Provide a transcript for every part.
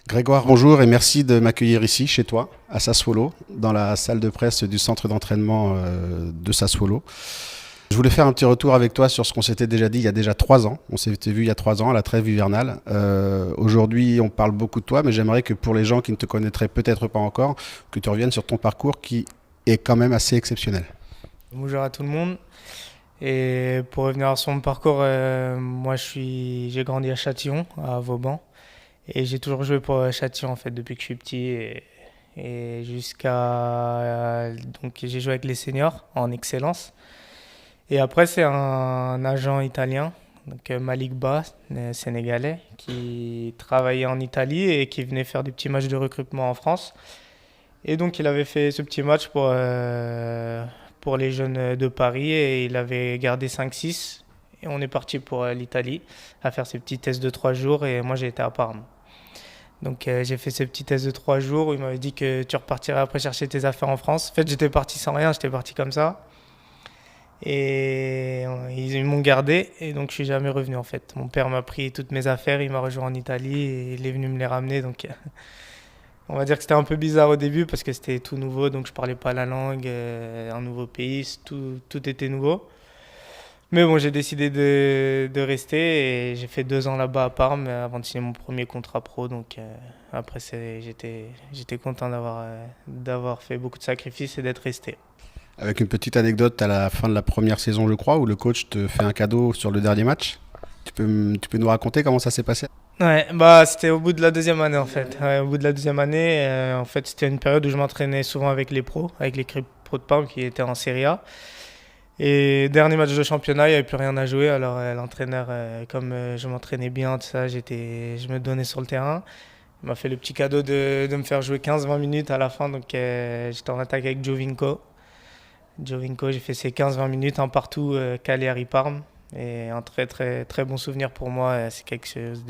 Grégoire, bonjour et merci de m'accueillir ici, chez toi, à Sassuolo, dans la salle de presse du centre d'entraînement de Sassuolo. Je voulais faire un petit retour avec toi sur ce qu'on s'était déjà dit il y a déjà 3 ans. On s'était vu il y a 3 ans à la trêve hivernale. Aujourd'hui, on parle beaucoup de toi, mais j'aimerais que pour les gens qui ne te connaîtraient peut-être pas encore, que tu reviennes sur ton parcours qui est quand même assez exceptionnel. Bonjour à tout le monde. Et pour revenir sur mon parcours, moi j'ai grandi à Châtillon, à Vauban. Et j'ai toujours joué pour Châtillon en fait depuis que je suis petit. Et donc j'ai joué avec les seniors en excellence. Et après c'est un agent italien, donc Malik Ba, sénégalais, qui travaillait en Italie et qui venait faire des petits matchs de recrutement en France. Et donc il avait fait ce petit match pour les jeunes de Paris et il avait gardé 5-6. Et on est parti pour l'Italie à faire ces petits tests de 3 jours et moi j'ai été à Parme. Donc j'ai fait ce petit test de 3 jours où il m'avait dit que tu repartirais après chercher tes affaires en France. En fait j'étais parti sans rien, j'étais parti comme ça. Et ils m'ont gardé et donc je suis jamais revenu en fait. Mon père m'a pris toutes mes affaires, il m'a rejoint en Italie et il est venu me les ramener. Donc on va dire que c'était un peu bizarre au début parce que c'était tout nouveau, donc je parlais pas la langue, un nouveau pays, tout était nouveau. Mais bon, j'ai décidé de rester et j'ai fait 2 ans là-bas à Parme avant de signer mon premier contrat pro. Donc après, j'étais content d'avoir fait beaucoup de sacrifices et d'être resté. Avec une petite anecdote à la fin de la première saison, je crois, où le coach te fait un cadeau sur le dernier match. Tu peux nous raconter comment ça s'est passé? Ouais, bah c'était au bout de la deuxième année en fait. Ouais, au bout de la deuxième année, en fait, c'était une période où je m'entraînais souvent avec les pros, avec l'équipe pro de Parme qui était en Serie A. Et dernier match de championnat, il n'y avait plus rien à jouer. Alors l'entraîneur, comme je m'entraînais bien, tout ça, je me donnais sur le terrain. Il m'a fait le petit cadeau de me faire jouer 15-20 minutes à la fin. Donc j'étais en attaque avec Giovinco. Giovinco, j'ai fait ces 15-20 minutes un partout, Cagliari-Parme. Et un très très très bon souvenir pour moi. C'est quelque chose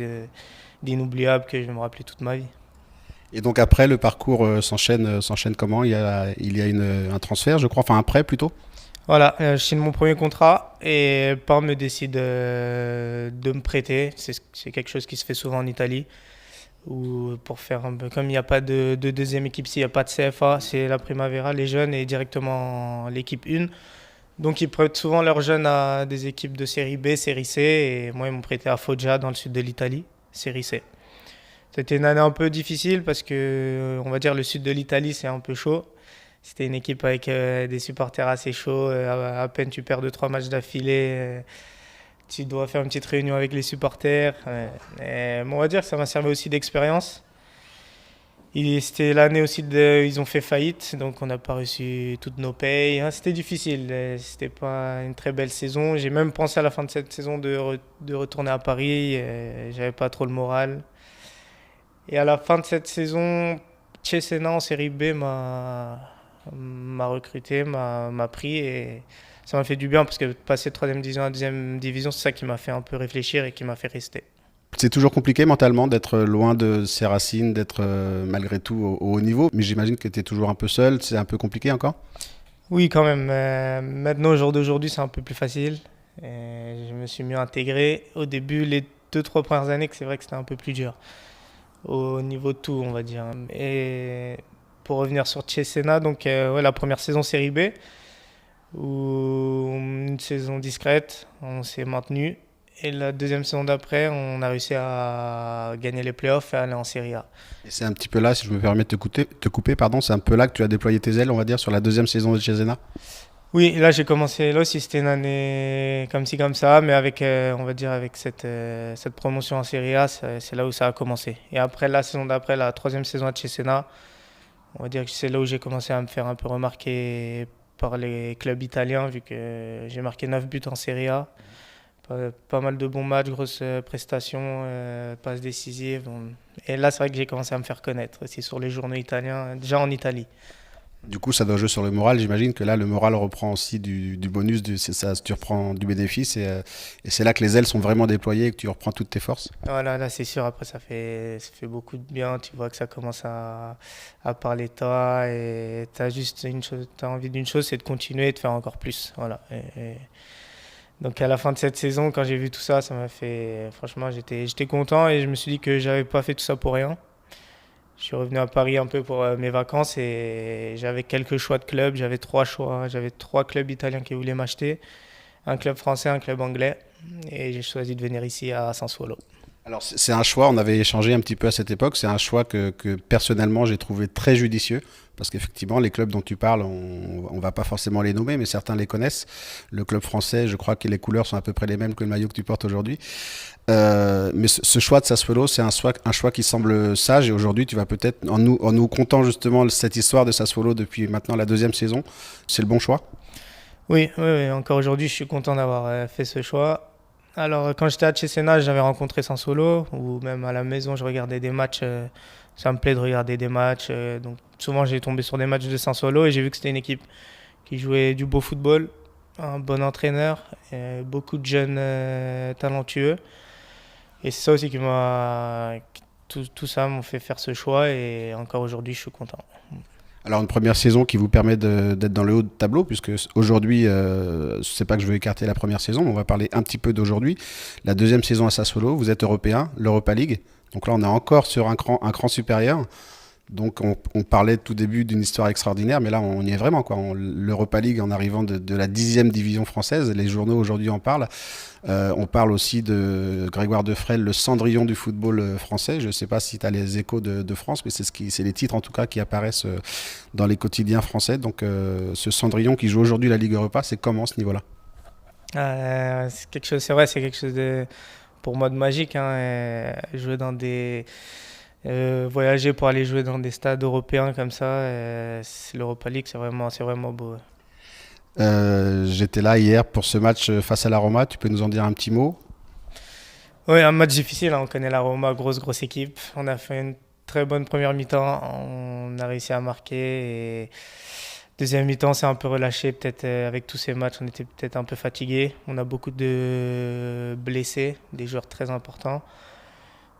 d'inoubliable que je vais me rappeler toute ma vie. Et donc après, le parcours s'enchaîne comment? Un transfert, je crois, enfin un prêt plutôt. Voilà, je signe mon premier contrat et Parme me décide de me prêter. C'est quelque chose qui se fait souvent en Italie. Ou pour faire un peu, comme il n'y a pas de deuxième équipe, s'il n'y a pas de CFA, c'est la Primavera, les jeunes et directement l'équipe 1. Donc ils prêtent souvent leurs jeunes à des équipes de série B, série C. Et moi, ils m'ont prêté à Foggia dans le sud de l'Italie, série C. C'était une année un peu difficile parce que, on va dire, le sud de l'Italie, c'est un peu chaud. C'était une équipe avec des supporters assez chauds. À peine tu perds 2-3 matchs d'affilée, tu dois faire une petite réunion avec les supporters. Bon, on va dire que ça m'a servi aussi d'expérience. C'était l'année aussi ils ont fait faillite, donc on n'a pas reçu toutes nos payes. Hein, c'était difficile, c'était pas une très belle saison. J'ai même pensé à la fin de cette saison de retourner à Paris. J'avais pas trop le moral. Et à la fin de cette saison, Cesena en série B m'a recruté, m'a pris et ça m'a fait du bien parce que passer de troisième division à deuxième division, c'est ça qui m'a fait un peu réfléchir et qui m'a fait rester. C'est toujours compliqué mentalement d'être loin de ses racines, d'être malgré tout au haut niveau, mais j'imagine que tu es toujours un peu seul, c'est un peu compliqué encore. Oui, quand même. Maintenant, au jour d'aujourd'hui, c'est un peu plus facile. Je me suis mieux intégré. Au début, les 2-3 premières années, que c'est vrai que c'était un peu plus dur. Au niveau de tout, on va dire. Et pour revenir sur Cesena, donc ouais, la première saison série B, où une saison discrète, on s'est maintenu. Et la deuxième saison d'après, on a réussi à gagner les playoffs et aller en Serie A. Et c'est un petit peu là, si je me permets de te couper, pardon, c'est un peu là que tu as déployé tes ailes, on va dire, sur la deuxième saison de Cesena. Oui, là j'ai commencé, là aussi c'était une année comme ci comme ça, mais avec, on va dire, avec cette promotion en Serie A, c'est là où ça a commencé. Et après, la saison d'après, la troisième saison à Cesena, on va dire que c'est là où j'ai commencé à me faire un peu remarquer par les clubs italiens, vu que j'ai marqué 9 buts en Serie A. Pas mal de bons matchs, grosses prestations, passes décisives. Et là, c'est vrai que j'ai commencé à me faire connaître aussi sur les journaux italiens, déjà en Italie. Du coup, ça doit jouer sur le moral. J'imagine que là, le moral reprend aussi du bonus, c'est ça, tu reprends du bénéfice et c'est là que les ailes sont vraiment déployées et que tu reprends toutes tes forces. Voilà, là, c'est sûr, après, ça fait beaucoup de bien. Tu vois que ça commence à parler de toi et tu as juste une chose, t'as envie d'une chose, c'est de continuer et de faire encore plus. Voilà. Donc, à la fin de cette saison, quand j'ai vu tout ça, ça m'a fait. Franchement, j'étais content et je me suis dit que j'avais pas fait tout ça pour rien. Je suis revenu à Paris un peu pour mes vacances et j'avais quelques choix de clubs. J'avais 3 choix. J'avais 3 clubs italiens qui voulaient m'acheter, un club français, un club anglais. Et j'ai choisi de venir ici à Sassuolo. Alors c'est un choix, on avait échangé un petit peu à cette époque, c'est un choix que personnellement j'ai trouvé très judicieux, parce qu'effectivement les clubs dont tu parles, on ne va pas forcément les nommer, mais certains les connaissent. Le club français, je crois que les couleurs sont à peu près les mêmes que le maillot que tu portes aujourd'hui. Mais ce choix de Sassuolo, c'est un choix qui semble sage, et aujourd'hui tu vas peut-être, en nous contant justement cette histoire de Sassuolo depuis maintenant la 2e saison, c'est le bon choix. Oui, oui, oui, encore aujourd'hui, je suis content d'avoir fait ce choix. Alors, quand j'étais à Cesena, j'avais rencontré Sassuolo, ou même à la maison, je regardais des matchs. Ça me plaît de regarder des matchs. Donc, souvent, j'ai tombé sur des matchs de Sassuolo et j'ai vu que c'était une équipe qui jouait du beau football, un bon entraîneur, beaucoup de jeunes talentueux. Et c'est ça aussi qui m'a. Tout ça m'ont fait faire ce choix et encore aujourd'hui, je suis content. Alors une première saison qui vous permet d'être dans le haut de tableau, puisque aujourd'hui, c'est pas que je veux écarter la première saison, mais on va parler un petit peu d'aujourd'hui. La 2e saison à Sassuolo, vous êtes européen, l'Europa League. Donc là, on est encore sur un cran supérieur. Donc on parlait tout début d'une histoire extraordinaire, mais là on y est vraiment, quoi. L'Europa League en arrivant de la 10e division française, les journaux aujourd'hui en parlent. On parle aussi de Grégoire Defrel, le Cendrillon du football français. Je ne sais pas si tu as les échos de France, mais c'est les titres en tout cas qui apparaissent dans les quotidiens français. Donc ce Cendrillon qui joue aujourd'hui la Ligue Europa, c'est comment ce niveau-là? C'est quelque chose, c'est vrai, c'est quelque chose pour moi de magique, hein, jouer dans des voyager pour aller jouer dans des stades européens comme ça, l'Europa League, c'est vraiment beau. J'étais là hier pour ce match face à la Roma. Tu peux nous en dire un petit mot? Oui, un match difficile, hein, on connaît la Roma, grosse équipe. On a fait une très bonne première mi-temps, on a réussi à marquer. Et deuxième mi-temps, c'est un peu relâché, peut-être avec tous ces matchs, on était peut-être un peu fatigués. On a beaucoup de blessés, des joueurs très importants.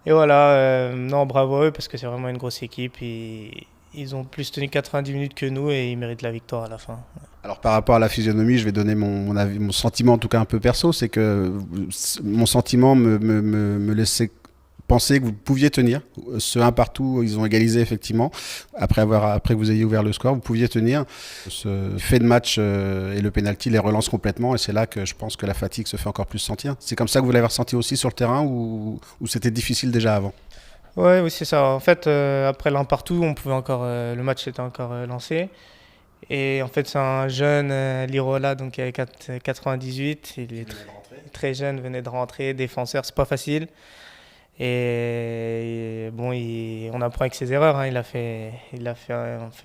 Et voilà, non, bravo à eux parce que c'est vraiment une grosse équipe. Ils ont plus tenu 90 minutes que nous et ils méritent la victoire à la fin. Alors par rapport à la physionomie, je vais donner mon avis, mon sentiment en tout cas un peu perso, c'est que mon sentiment me laissait penser que vous pouviez tenir. Ce 1 partout, ils ont égalisé effectivement. Après que vous ayez ouvert le score, vous pouviez tenir. Ce fait de match et le penalty les relance complètement et c'est là que je pense que la fatigue se fait encore plus sentir. C'est comme ça que vous l'avez ressenti aussi sur le terrain ou c'était difficile déjà avant? Ouais, oui, c'est ça. En fait, après l'un partout, on pouvait encore, le match était encore lancé. Et en fait, c'est un jeune Lirola, donc qui avait 98. Il est très jeune, venait de rentrer, défenseur, c'est pas facile. Et bon, on apprend avec ses erreurs, hein.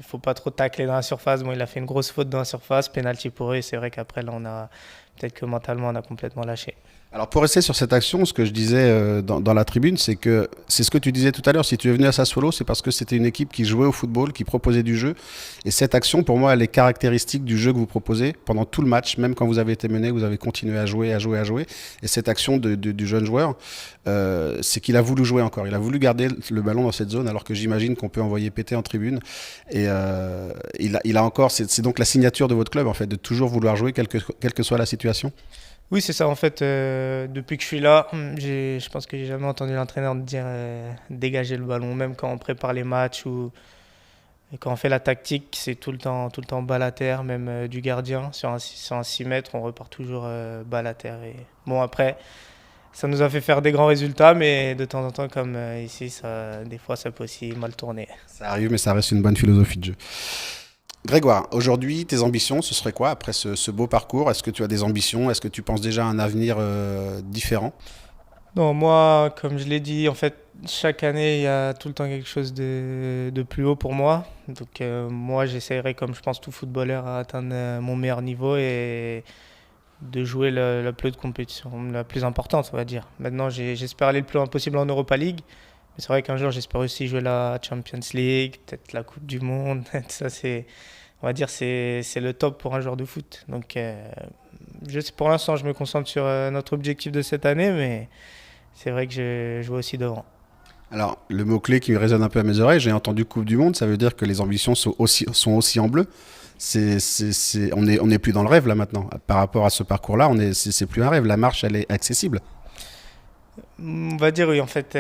Faut pas trop tacler dans la surface. Bon, il a fait une grosse faute dans la surface, penalty pour eux. Et c'est vrai qu'après, là, peut-être que mentalement, on a complètement lâché. Alors pour rester sur cette action, ce que je disais dans la tribune, c'est que c'est ce que tu disais tout à l'heure, si tu es venu à Sassuolo, c'est parce que c'était une équipe qui jouait au football, qui proposait du jeu. Et cette action, pour moi, elle est caractéristique du jeu que vous proposez pendant tout le match, même quand vous avez été mené, vous avez continué à jouer, à jouer, à jouer. Et cette action du jeune joueur, c'est qu'il a voulu jouer encore. Il a voulu garder le ballon dans cette zone, alors que j'imagine qu'on peut envoyer péter en tribune. Et il a encore, c'est donc la signature de votre club, en fait, de toujours vouloir jouer, quelle que soit la situation. Oui, c'est ça. En fait, depuis que je suis là, je pense que j'ai jamais entendu l'entraîneur me dire dégager le ballon. Même quand on prépare les matchs ou quand on fait la tactique, c'est tout le temps balle à terre, même du gardien. Sur un 6 mètres, on repart toujours balle à terre. Et bon, après, ça nous a fait faire des grands résultats, mais de temps en temps, comme ici, des fois, ça peut aussi mal tourner. Ça arrive, mais ça reste une bonne philosophie de jeu. Grégoire, aujourd'hui, tes ambitions, ce serait quoi après ce beau parcours? Est-ce que tu as des ambitions? Est-ce que tu penses déjà à un avenir différent? Non, moi, comme je l'ai dit, en fait, chaque année, il y a tout le temps quelque chose de plus haut pour moi. Donc, moi, j'essaierai, comme je pense tout footballeur, à atteindre mon meilleur niveau et de jouer la plus de compétition, la plus importante, on va dire. Maintenant, j'espère aller le plus loin possible en Europa League. Mais c'est vrai qu'un jour, j'espère aussi jouer la Champions League, peut-être la Coupe du Monde. Ça, on va dire, c'est le top pour un joueur de foot. Donc, pour l'instant, je me concentre sur notre objectif de cette année, mais c'est vrai que je vois aussi devant. Alors, le mot-clé qui résonne un peu à mes oreilles, j'ai entendu Coupe du Monde, ça veut dire que les ambitions sont aussi en bleu. On n'est plus dans le rêve là maintenant. Par rapport à ce parcours-là, c'est plus un rêve. La marche, elle est accessible. On va dire oui, en fait,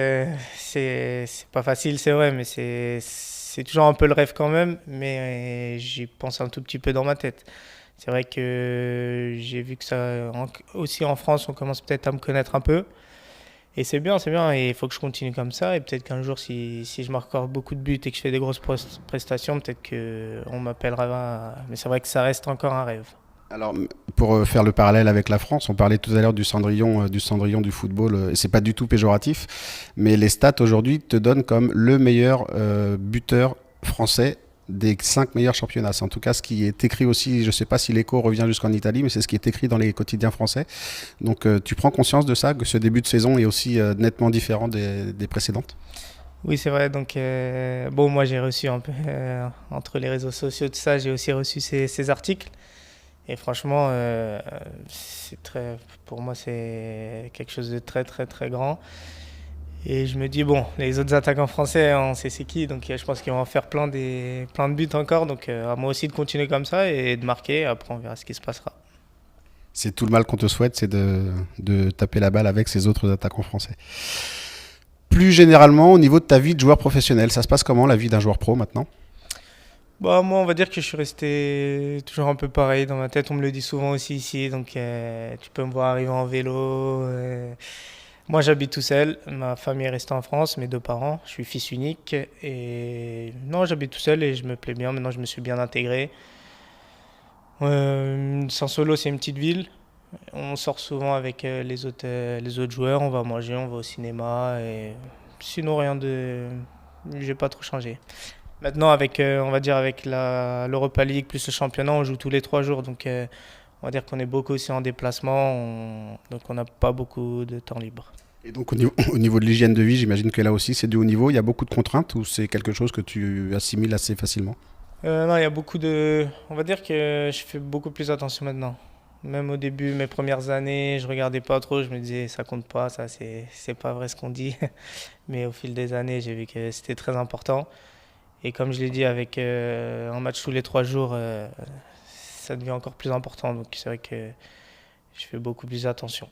c'est pas facile, c'est vrai, mais c'est toujours un peu le rêve quand même, mais j'y pense un tout petit peu dans ma tête. C'est vrai que j'ai vu que aussi en France, on commence peut-être à me connaître un peu. Et c'est bien, et il faut que je continue comme ça. Et peut-être qu'un jour, si je marque encore beaucoup de buts et que je fais des grosses prestations, peut-être qu'on m'appellera. Mais c'est vrai que ça reste encore un rêve. Alors, pour faire le parallèle avec la France, on parlait tout à l'heure du Cendrillon du football, et c'est pas du tout péjoratif, mais les stats aujourd'hui te donnent comme le meilleur buteur français des 5 meilleurs championnats. C'est en tout cas ce qui est écrit aussi, je ne sais pas si l'écho revient jusqu'en Italie, mais c'est ce qui est écrit dans les quotidiens français. Donc tu prends conscience de ça, que ce début de saison est aussi nettement différent des précédentes? Oui, c'est vrai. Donc, bon, moi, j'ai reçu un peu, entre les réseaux sociaux, tout ça, j'ai aussi reçu ces articles. Et franchement, pour moi, c'est quelque chose de très, très, très grand. Et je me dis, bon, les autres attaquants français, on sait c'est qui, donc je pense qu'ils vont en faire plein de buts encore. Donc, à moi aussi de continuer comme ça et de marquer. Après, on verra ce qui se passera. C'est tout le mal qu'on te souhaite, c'est de taper la balle avec ces autres attaquants français. Plus généralement, au niveau de ta vie de joueur professionnel, ça se passe comment la vie d'un joueur pro maintenant? Bah, moi, on va dire que je suis resté toujours un peu pareil dans ma tête. On me le dit souvent aussi ici. Donc, tu peux me voir arriver en vélo. Moi, j'habite tout seul. Ma famille est restée en France, mes deux parents. Je suis fils unique. Et non, j'habite tout seul et je me plais bien. Maintenant, je me suis bien intégré. Sansolo, c'est une petite ville. On sort souvent avec les autres joueurs. On va manger, on va au cinéma. Et sinon, rien de. J'ai pas trop changé. Maintenant, on va dire avec l'Europa League plus le championnat, on joue tous les 3 jours. Donc, on va dire qu'on est beaucoup aussi en déplacement. Donc, on n'a pas beaucoup de temps libre. Et donc au niveau de l'hygiène de vie, j'imagine que là aussi c'est du haut niveau. Il y a beaucoup de contraintes ou c'est quelque chose que tu assimiles assez facilement? Non, il y a beaucoup de. On va dire que je fais beaucoup plus attention maintenant. Même au début, mes premières années, je regardais pas trop. Je me disais, ça compte pas, ça, c'est pas vrai ce qu'on dit. Mais au fil des années, j'ai vu que c'était très important. Et comme je l'ai dit, avec un match tous les 3 jours, ça devient encore plus important. Donc c'est vrai que je fais beaucoup plus attention.